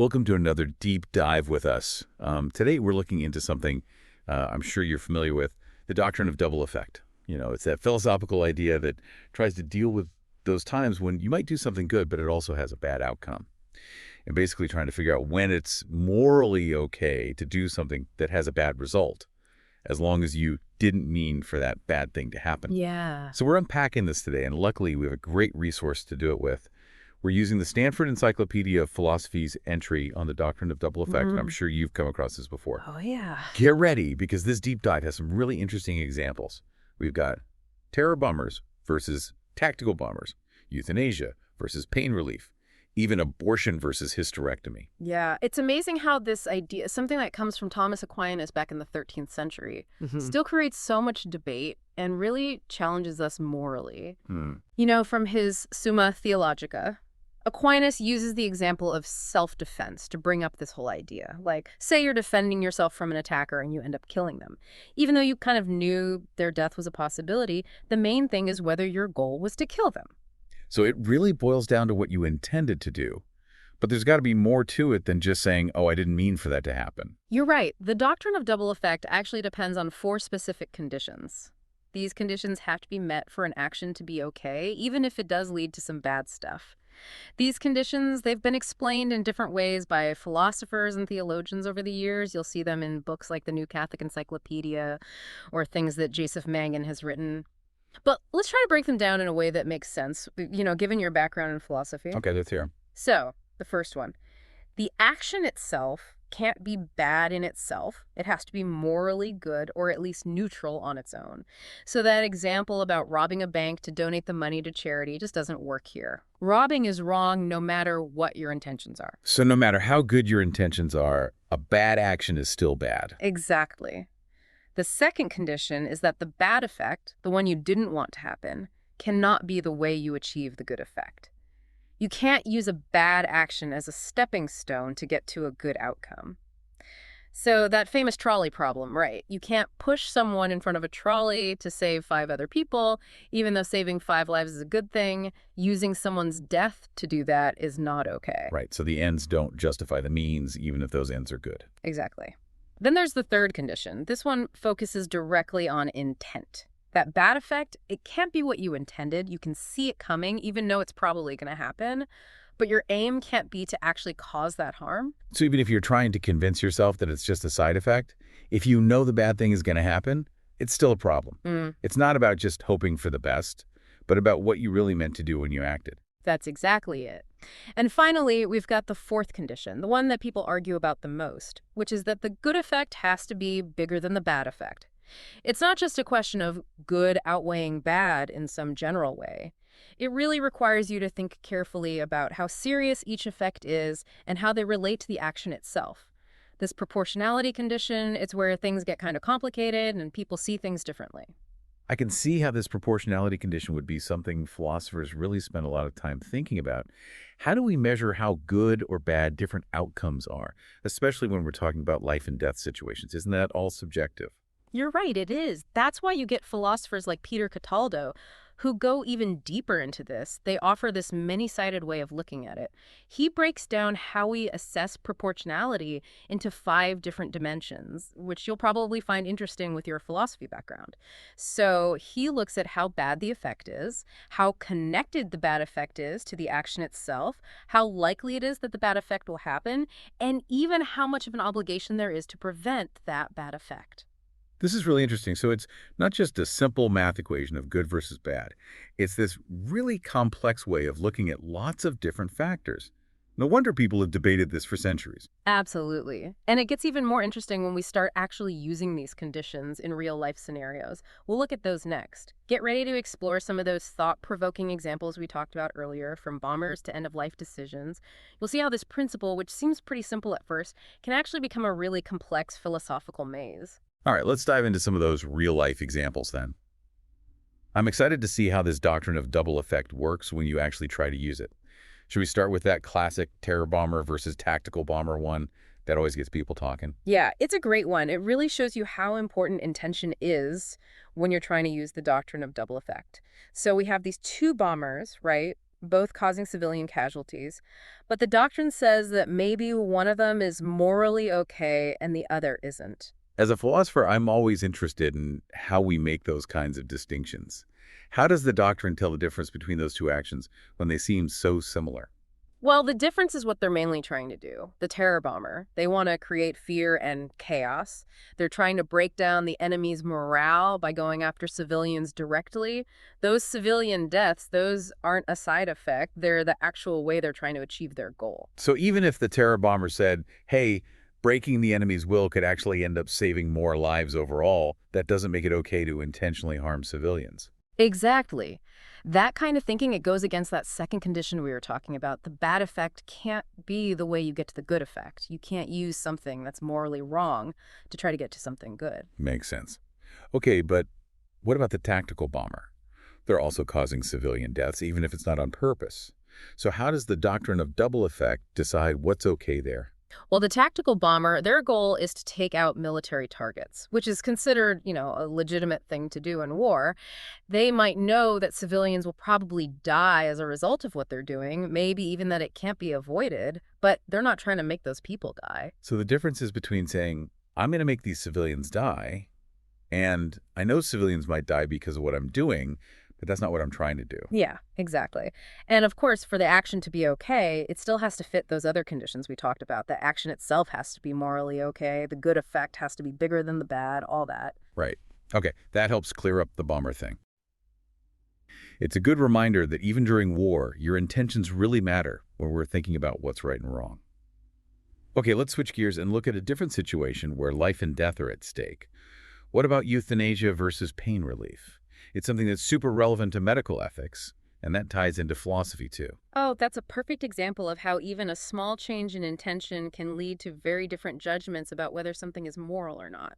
Welcome to another deep dive with us. Today we're looking into something I'm sure you're familiar with, the doctrine of double effect. It's that philosophical idea that tries to deal with those times when you might do something good, but it also has a bad outcome. And basically trying to figure out when it's morally okay to do something that has a bad result, as long as you didn't mean for that bad thing to happen. Yeah. So we're unpacking this today, and luckily we have a great resource to do it with. We're using the Stanford Encyclopedia of Philosophy's entry on the doctrine of double effect, and I'm sure you've come across this before. Oh, yeah. Get ready, because this deep dive has some really interesting examples. We've got terror bombers versus tactical bombers, euthanasia versus pain relief, even abortion versus hysterectomy. Yeah. It's amazing how this idea, something that comes from Thomas Aquinas back in the 13th century, still creates so much debate and really challenges us morally. From his Summa Theologica, Aquinas uses the example of self-defense to bring up this whole idea. Like, say you're defending yourself from an attacker and you end up killing them. Even though you kind of knew their death was a possibility, the main thing is whether your goal was to kill them. So it really boils down to what you intended to do. But there's got to be more to it than just saying, oh, I didn't mean for that to happen. You're right. The doctrine of double effect actually depends on 4 specific conditions. These conditions have to be met for an action to be okay, even if it does lead to some bad stuff. These conditions, they've been explained in different ways by philosophers and theologians over the years. You'll see them in books like the New Catholic Encyclopedia or things that Joseph Mangan has written. But let's try to break them down in a way that makes sense, given your background in philosophy. Okay, let's hear. So, the first one. The action itself can't be bad in itself. It has to be morally good or at least neutral on its own. So that example about robbing a bank to donate the money to charity just doesn't work here. Robbing is wrong no matter what your intentions are. So no matter how good your intentions are, a bad action is still bad. Exactly. The second condition is that the bad effect, the one you didn't want to happen, cannot be the way you achieve the good effect. You can't use a bad action as a stepping stone to get to a good outcome. So that famous trolley problem, right? You can't push someone in front of a trolley to save 5 other people, even though saving 5 lives is a good thing. Using someone's death to do that is not okay. Right, so the ends don't justify the means, even if those ends are good. Exactly. Then there's the third condition. This one focuses directly on intent. That bad effect, it can't be what you intended. You can see it coming, even though it's probably going to happen. But your aim can't be to actually cause that harm. So even if you're trying to convince yourself that it's just a side effect, if you know the bad thing is going to happen, it's still a problem. It's not about just hoping for the best, but about what you really meant to do when you acted. That's exactly it. And finally, we've got the fourth condition, the one that people argue about the most, which is that the good effect has to be bigger than the bad effect. It's not just a question of good outweighing bad in some general way. It really requires you to think carefully about how serious each effect is and how they relate to the action itself. This proportionality condition, it's where things get kind of complicated and people see things differently. I can see how this proportionality condition would be something philosophers really spend a lot of time thinking about. How do we measure how good or bad different outcomes are, especially when we're talking about life and death situations? Isn't that all subjective? You're right, it is. That's why you get philosophers like Peter Cataldo, who go even deeper into this. They offer this many-sided way of looking at it. He breaks down how we assess proportionality into 5 different dimensions, which you'll probably find interesting with your philosophy background. So he looks at how bad the effect is, how connected the bad effect is to the action itself, how likely it is that the bad effect will happen, and even how much of an obligation there is to prevent that bad effect. This is really interesting. So it's not just a simple math equation of good versus bad. It's this really complex way of looking at lots of different factors. No wonder people have debated this for centuries. Absolutely. And it gets even more interesting when we start actually using these conditions in real-life scenarios. We'll look at those next. Get ready to explore some of those thought-provoking examples we talked about earlier, from bombers to end-of-life decisions. You'll see how this principle, which seems pretty simple at first, can actually become a really complex philosophical maze. All right, let's dive into some of those real-life examples then. I'm excited to see how this doctrine of double effect works when you actually try to use it. Should we start with that classic terror bomber versus tactical bomber one that always gets people talking? Yeah, it's a great one. It really shows you how important intention is when you're trying to use the doctrine of double effect. So we have these 2 bombers, right? both causing civilian casualties. But the doctrine says that maybe one of them is morally okay and the other isn't. As a philosopher, I'm always interested in how we make those kinds of distinctions. How does the doctrine tell the difference between those two actions when they seem so similar? Well, the difference is what they're mainly trying to do. The terror bomber. They want to create fear and chaos. They're trying to break down the enemy's morale by going after civilians directly. Those civilian deaths, those aren't a side effect. They're the actual way they're trying to achieve their goal. So even if the terror bomber said, hey, breaking the enemy's will could actually end up saving more lives overall, that doesn't make it okay to intentionally harm civilians. Exactly. That kind of thinking, it goes against that second condition we were talking about. The bad effect can't be the way you get to the good effect. You can't use something that's morally wrong to try to get to something good. Makes sense. Okay, but what about the tactical bomber? They're also causing civilian deaths, even if it's not on purpose. So how does the doctrine of double effect decide what's okay there? Well, the tactical bomber, their goal is to take out military targets, which is considered, a legitimate thing to do in war. They might know that civilians will probably die as a result of what they're doing, maybe even that it can't be avoided, but they're not trying to make those people die. So the difference is between saying, I'm going to make these civilians die, and I know civilians might die because of what I'm doing, but that's not what I'm trying to do. Yeah, exactly. And of course, for the action to be okay, it still has to fit those other conditions we talked about. The action itself has to be morally okay. The good effect has to be bigger than the bad, all that. Right. Okay, that helps clear up the bomber thing. It's a good reminder that even during war, your intentions really matter when we're thinking about what's right and wrong. Okay, let's switch gears and look at a different situation where life and death are at stake. What about euthanasia versus pain relief? It's something that's super relevant to medical ethics, and that ties into philosophy too. Oh, that's a perfect example of how even a small change in intention can lead to very different judgments about whether something is moral or not.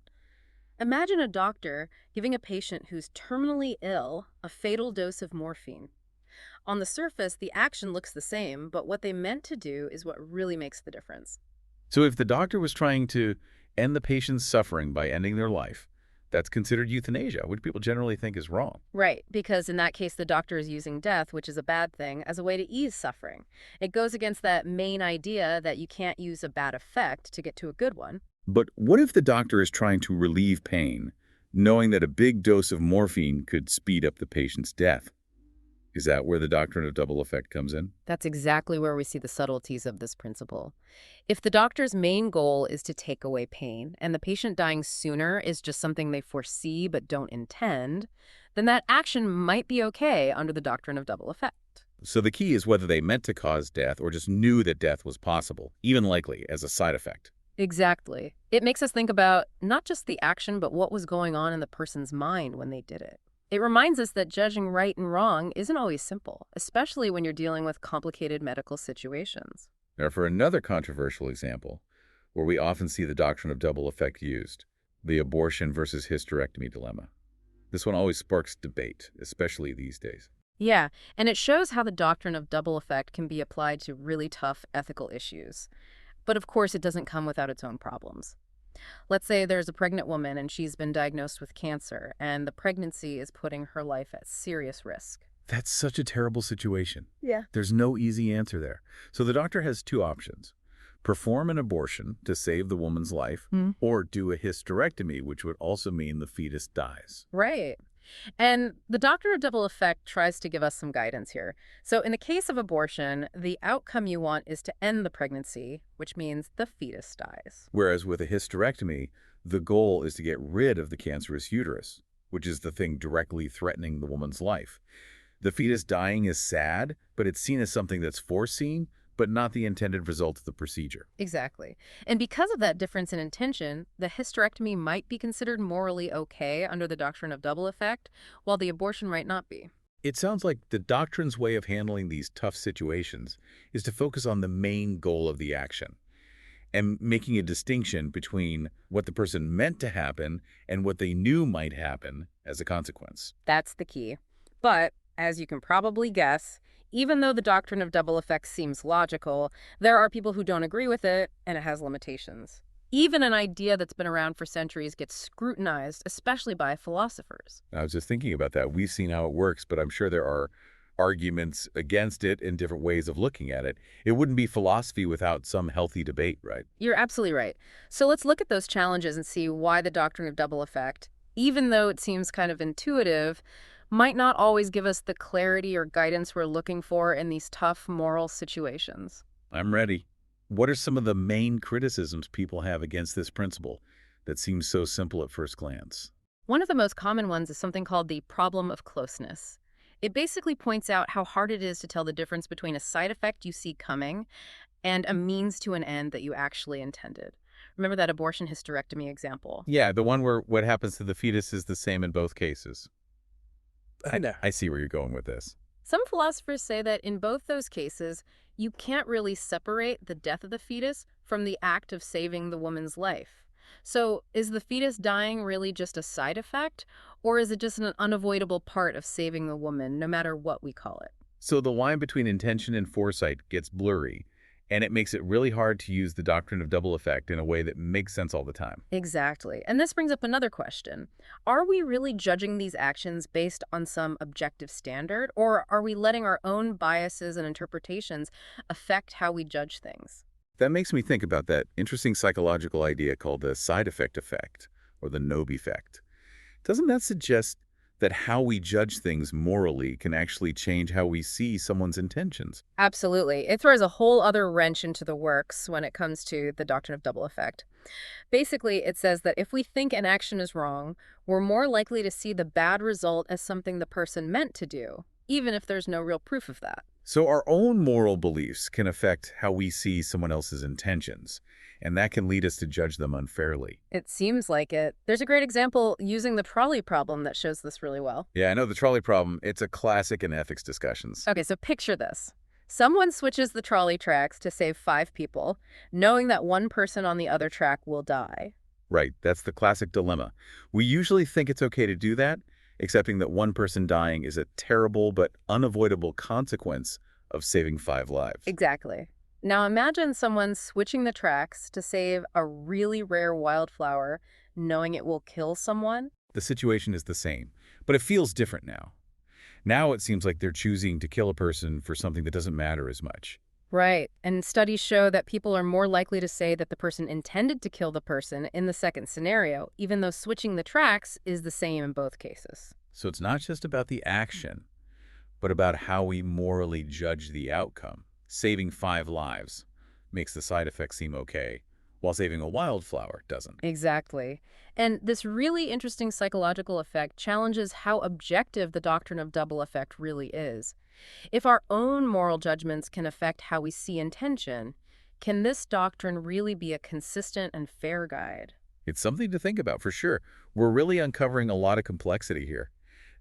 Imagine a doctor giving a patient who's terminally ill a fatal dose of morphine. On the surface, the action looks the same, but what they meant to do is what really makes the difference. So if the doctor was trying to end the patient's suffering by ending their life, that's considered euthanasia, which people generally think is wrong. Right, because in that case, the doctor is using death, which is a bad thing, as a way to ease suffering. It goes against that main idea that you can't use a bad effect to get to a good one. But what if the doctor is trying to relieve pain, knowing that a big dose of morphine could speed up the patient's death? Is that where the doctrine of double effect comes in? That's exactly where we see the subtleties of this principle. If the doctor's main goal is to take away pain, and the patient dying sooner is just something they foresee but don't intend, then that action might be okay under the doctrine of double effect. So the key is whether they meant to cause death or just knew that death was possible, even likely, as a side effect. Exactly. It makes us think about not just the action, but what was going on in the person's mind when they did it. It reminds us that judging right and wrong isn't always simple, especially when you're dealing with complicated medical situations. Now, for another controversial example, where we often see the doctrine of double effect used, the abortion versus hysterectomy dilemma. This one always sparks debate, especially these days. Yeah, and it shows how the doctrine of double effect can be applied to really tough ethical issues. But of course, it doesn't come without its own problems. Let's say there's a pregnant woman and she's been diagnosed with cancer, and the pregnancy is putting her life at serious risk. That's such a terrible situation. Yeah. There's no easy answer there. So the doctor has two options. Perform an abortion to save the woman's life, or do a hysterectomy, which would also mean the fetus dies. Right. And the doctrine of double effect tries to give us some guidance here. So in the case of abortion, the outcome you want is to end the pregnancy, which means the fetus dies. Whereas with a hysterectomy, the goal is to get rid of the cancerous uterus, which is the thing directly threatening the woman's life. The fetus dying is sad, but it's seen as something that's foreseen, but not the intended result of the procedure. Exactly. And because of that difference in intention, the hysterectomy might be considered morally okay under the doctrine of double effect, while the abortion might not be. It sounds like the doctrine's way of handling these tough situations is to focus on the main goal of the action and making a distinction between what the person meant to happen and what they knew might happen as a consequence. That's the key. But, as you can probably guess, even though the doctrine of double effect seems logical, there are people who don't agree with it, and it has limitations. Even an idea that's been around for centuries gets scrutinized, especially by philosophers. I was just thinking about that. We've seen how it works, but I'm sure there are arguments against it and different ways of looking at it. It wouldn't be philosophy without some healthy debate, right? You're absolutely right. So let's look at those challenges and see why the doctrine of double effect, even though it seems kind of intuitive, might not always give us the clarity or guidance we're looking for in these tough moral situations. I'm ready. What are some of the main criticisms people have against this principle that seems so simple at first glance? One of the most common ones is something called the problem of closeness. It basically points out how hard it is to tell the difference between a side effect you see coming and a means to an end that you actually intended. Remember that abortion hysterectomy example? Yeah, the one where what happens to the fetus is the same in both cases. I know. I see where you're going with this. Some philosophers say that in both those cases, you can't really separate the death of the fetus from the act of saving the woman's life. So, is the fetus dying really just a side effect, or is it just an unavoidable part of saving the woman, no matter what we call it? So the line between intention and foresight gets blurry, and it makes it really hard to use the doctrine of double effect in a way that makes sense all the time. Exactly. And this brings up another question. Are we really judging these actions based on some objective standard, or are we letting our own biases and interpretations affect how we judge things? That makes me think about that interesting psychological idea called the side effect, or the Nobe effect. Doesn't that suggest that how we judge things morally can actually change how we see someone's intentions? Absolutely. It throws a whole other wrench into the works when it comes to the doctrine of double effect. Basically, it says that if we think an action is wrong, we're more likely to see the bad result as something the person meant to do, even if there's no real proof of that. So our own moral beliefs can affect how we see someone else's intentions, and that can lead us to judge them unfairly. It seems like it. There's a great example using the trolley problem that shows this really well. Yeah, I know the trolley problem. It's a classic in ethics discussions. Okay, so picture this. Someone switches the trolley tracks to save 5 people, knowing that one person on the other track will die. Right, that's the classic dilemma. We usually think it's okay to do that, accepting that one person dying is a terrible but unavoidable consequence of saving 5 lives. Exactly. Now imagine someone switching the tracks to save a really rare wildflower, knowing it will kill someone. The situation is the same, but it feels different now. Now it seems like they're choosing to kill a person for something that doesn't matter as much. Right. And studies show that people are more likely to say that the person intended to kill the person in the second scenario, even though switching the tracks is the same in both cases. So it's not just about the action, but about how we morally judge the outcome. Saving 5 lives makes the side effect seem okay, while saving a wildflower doesn't. Exactly. And this really interesting psychological effect challenges how objective the doctrine of double effect really is. If our own moral judgments can affect how we see intention, can this doctrine really be a consistent and fair guide? It's something to think about for sure. We're really uncovering a lot of complexity here.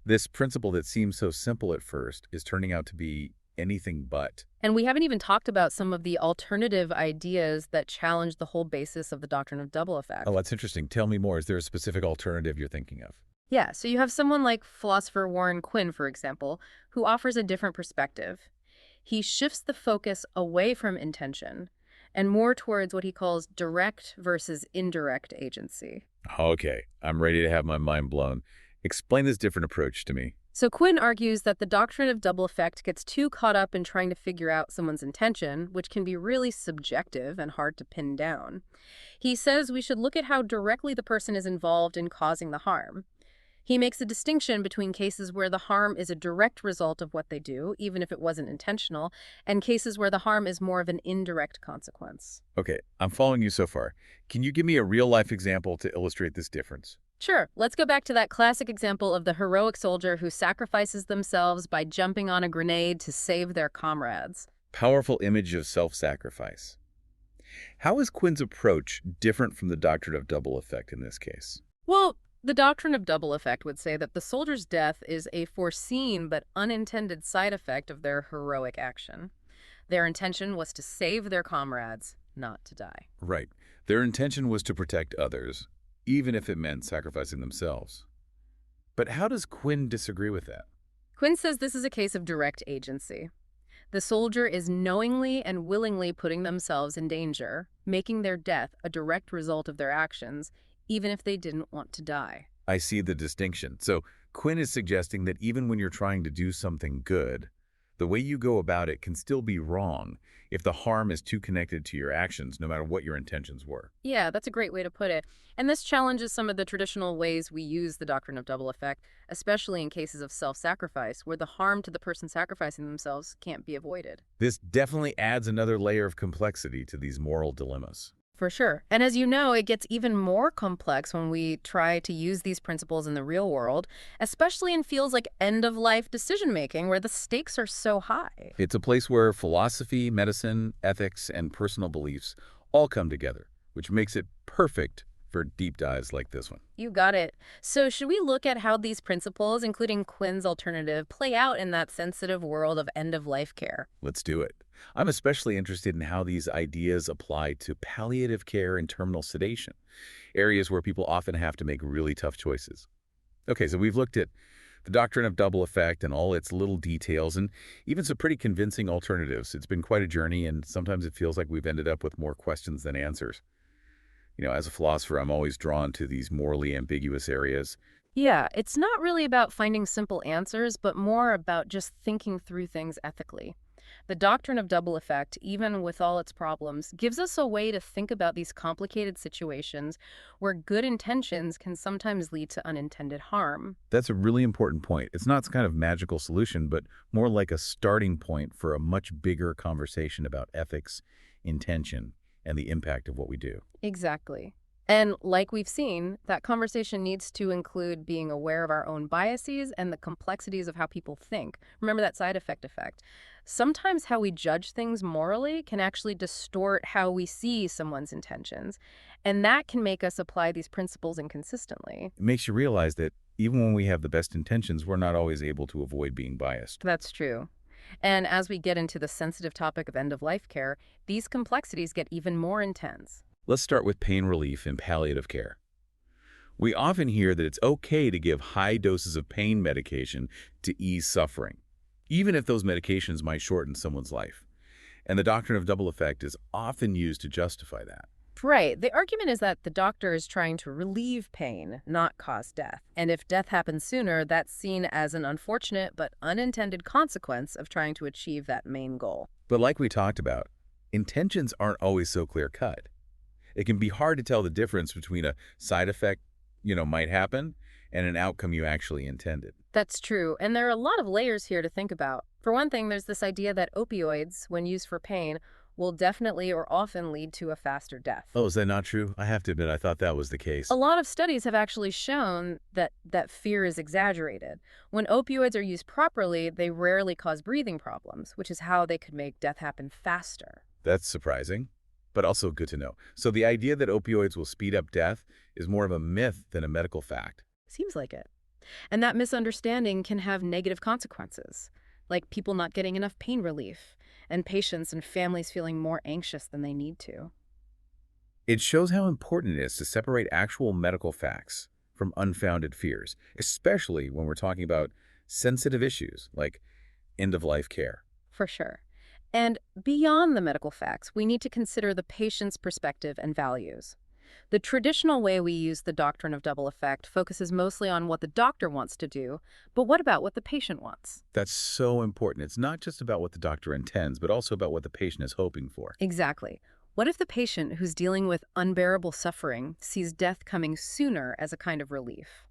This principle that seems so simple at first is turning out to be anything but. And we haven't even talked about some of the alternative ideas that challenge the whole basis of the doctrine of double effect. Oh, that's interesting. Tell me more. Is there a specific alternative you're thinking of? Yeah, so you have someone like philosopher Warren Quinn, for example, who offers a different perspective. He shifts the focus away from intention and more towards what he calls direct versus indirect agency. Okay, I'm ready to have my mind blown. Explain this different approach to me. So Quinn argues that the doctrine of double effect gets too caught up in trying to figure out someone's intention, which can be really subjective and hard to pin down. He says we should look at how directly the person is involved in causing the harm. He makes a distinction between cases where the harm is a direct result of what they do, even if it wasn't intentional, and cases where the harm is more of an indirect consequence. Okay, I'm following you so far. Can you give me a real-life example to illustrate this difference? Sure, let's go back to that classic example of the heroic soldier who sacrifices themselves by jumping on a grenade to save their comrades. Powerful image of self-sacrifice. How is Quinn's approach different from the doctrine of double effect in this case? Well, the doctrine of double effect would say that the soldier's death is a foreseen but unintended side effect of their heroic action. Their intention was to save their comrades, not to die. Right. Their intention was to protect others, even if it meant sacrificing themselves. But how does Quinn disagree with that? Quinn says this is a case of direct agency. The soldier is knowingly and willingly putting themselves in danger, making their death a direct result of their actions, even if they didn't want to die. I see the distinction. So Quinn is suggesting that even when you're trying to do something good, The way you go about it can still be wrong if the harm is too connected to your actions, no matter what your intentions were. Yeah, that's a great way to put it. And this challenges some of the traditional ways we use the doctrine of double effect, especially in cases of self-sacrifice, where the harm to the person sacrificing themselves can't be avoided. This definitely adds another layer of complexity to these moral dilemmas. For sure. And as you know, it gets even more complex when we try to use these principles in the real world, especially in fields like end-of-life decision-making, where the stakes are so high. It's a place where philosophy, medicine, ethics, and personal beliefs all come together, which makes it perfect for deep dives like this one. You got it. So should we look at how these principles, including Quinn's alternative, play out in that sensitive world of end-of-life care? Let's do it. I'm especially interested in how these ideas apply to palliative care and terminal sedation, areas where people often have to make really tough choices. Okay, so we've looked at the doctrine of double effect and all its little details and even some pretty convincing alternatives. It's been quite a journey, and sometimes it feels like we've ended up with more questions than answers. As a philosopher, I'm always drawn to these morally ambiguous areas. Yeah, it's not really about finding simple answers, but more about just thinking through things ethically. The doctrine of double effect, even with all its problems, gives us a way to think about these complicated situations where good intentions can sometimes lead to unintended harm. That's a really important point. It's not some kind of magical solution, but more like a starting point for a much bigger conversation about ethics, intention, and the impact of what we do. Exactly. And like we've seen, that conversation needs to include being aware of our own biases and the complexities of how people think. Remember that side effect. Sometimes how we judge things morally can actually distort how we see someone's intentions, and that can make us apply these principles inconsistently. It makes you realize that even when we have the best intentions, we're not always able to avoid being biased. That's true. And as we get into the sensitive topic of end-of-life care, these complexities get even more intense. Let's start with pain relief in palliative care. We often hear that it's okay to give high doses of pain medication to ease suffering, even if those medications might shorten someone's life. And the doctrine of double effect is often used to justify that. Right. The argument is that the doctor is trying to relieve pain, not cause death. And if death happens sooner, that's seen as an unfortunate but unintended consequence of trying to achieve that main goal. But like we talked about, intentions aren't always so clear-cut. It can be hard to tell the difference between a side effect, might happen and an outcome you actually intended. That's true. And there are a lot of layers here to think about. For one thing, there's this idea that opioids, when used for pain, will definitely or often lead to a faster death. Oh, is that not true? I have to admit, I thought that was the case. A lot of studies have actually shown that fear is exaggerated. When opioids are used properly, they rarely cause breathing problems, which is how they could make death happen faster. That's surprising, but also good to know. So the idea that opioids will speed up death is more of a myth than a medical fact. Seems like it. And that misunderstanding can have negative consequences, like people not getting enough pain relief, and patients and families feeling more anxious than they need to. It shows how important it is to separate actual medical facts from unfounded fears, especially when we're talking about sensitive issues like end-of-life care. For sure. And beyond the medical facts, we need to consider the patient's perspective and values. The traditional way we use the doctrine of double effect focuses mostly on what the doctor wants to do, but what about what the patient wants? That's so important. It's not just about what the doctor intends, but also about what the patient is hoping for. Exactly. What if the patient who's dealing with unbearable suffering sees death coming sooner as a kind of relief?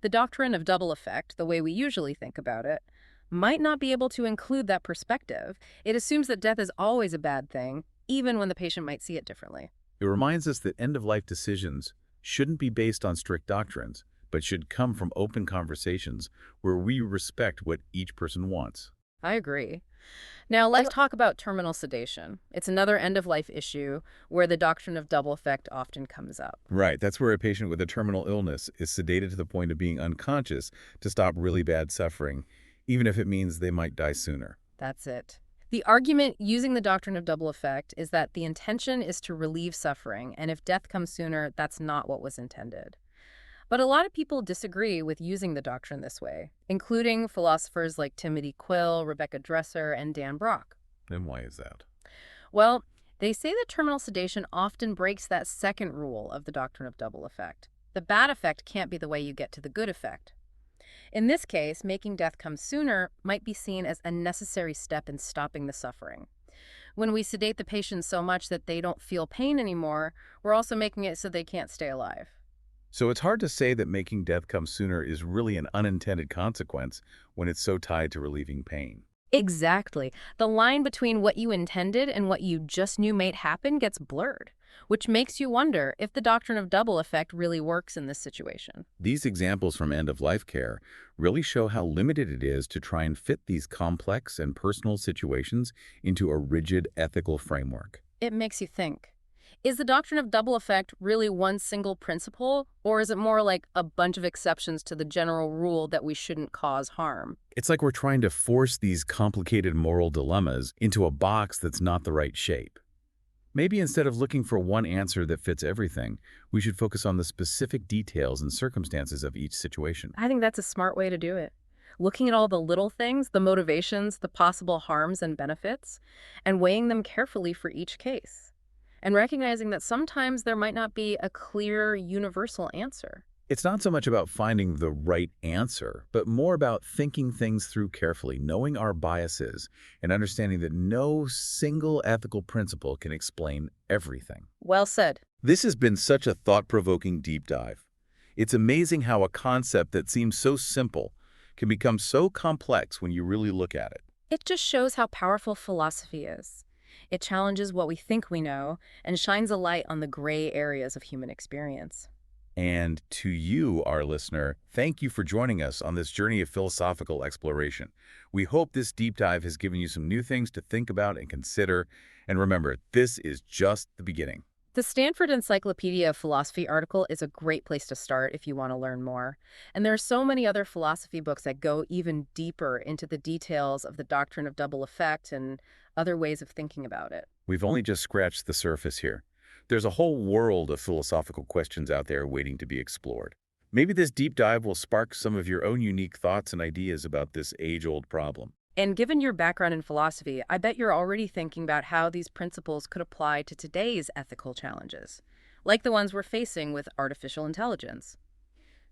The doctrine of double effect, the way we usually think about it, might not be able to include that perspective. It assumes that death is always a bad thing, even when the patient might see it differently. It reminds us that end-of-life decisions shouldn't be based on strict doctrines, but should come from open conversations where we respect what each person wants. I agree. Now let's talk about terminal sedation. It's another end-of-life issue where the doctrine of double effect often comes up. Right, that's where a patient with a terminal illness is sedated to the point of being unconscious to stop really bad suffering, even if it means they might die sooner. That's it. The argument using the doctrine of double effect is that the intention is to relieve suffering, and if death comes sooner, that's not what was intended. But a lot of people disagree with using the doctrine this way, including philosophers like Timothy Quill, Rebecca Dresser, and Dan Brock. And why is that? Well, they say that terminal sedation often breaks that second rule of the doctrine of double effect. The bad effect can't be the way you get to the good effect. In this case, making death come sooner might be seen as a necessary step in stopping the suffering. When we sedate the patient so much that they don't feel pain anymore, we're also making it so they can't stay alive. So it's hard to say that making death come sooner is really an unintended consequence when it's so tied to relieving pain. Exactly. The line between what you intended and what you just knew might happen gets blurred, which makes you wonder if the doctrine of double effect really works in this situation. These examples from end-of-life care really show how limited it is to try and fit these complex and personal situations into a rigid ethical framework. It makes you think. Is the doctrine of double effect really one single principle, or is it more like a bunch of exceptions to the general rule that we shouldn't cause harm? It's like we're trying to force these complicated moral dilemmas into a box that's not the right shape. Maybe instead of looking for one answer that fits everything, we should focus on the specific details and circumstances of each situation. I think that's a smart way to do it. Looking at all the little things, the motivations, the possible harms and benefits, and weighing them carefully for each case. And recognizing that sometimes there might not be a clear, universal answer. It's not so much about finding the right answer, but more about thinking things through carefully, knowing our biases, and understanding that no single ethical principle can explain everything. Well said. This has been such a thought-provoking deep dive. It's amazing how a concept that seems so simple can become so complex when you really look at it. It just shows how powerful philosophy is. It challenges what we think we know and shines a light on the gray areas of human experience. And to you, our listener, thank you for joining us on this journey of philosophical exploration. We hope this deep dive has given you some new things to think about and consider. And remember, this is just the beginning. The Stanford Encyclopedia of Philosophy article is a great place to start if you want to learn more. And there are so many other philosophy books that go even deeper into the details of the doctrine of double effect and other ways of thinking about it. We've only just scratched the surface here. There's a whole world of philosophical questions out there waiting to be explored. Maybe this deep dive will spark some of your own unique thoughts and ideas about this age-old problem. And given your background in philosophy, I bet you're already thinking about how these principles could apply to today's ethical challenges, like the ones we're facing with artificial intelligence.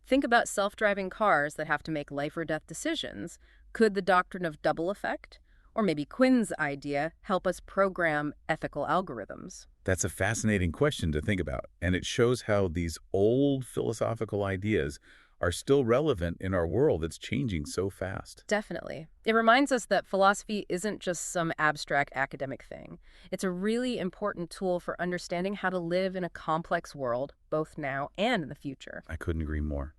Think about self-driving cars that have to make life or death decisions. Could the doctrine of double effect, or maybe Quinn's idea, help us program ethical algorithms? That's a fascinating question to think about, and it shows how these old philosophical ideas are still relevant in our world that's changing so fast. Definitely. It reminds us that philosophy isn't just some abstract academic thing. It's a really important tool for understanding how to live in a complex world, both now and in the future. I couldn't agree more.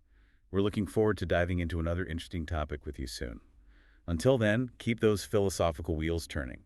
We're looking forward to diving into another interesting topic with you soon. Until then, keep those philosophical wheels turning.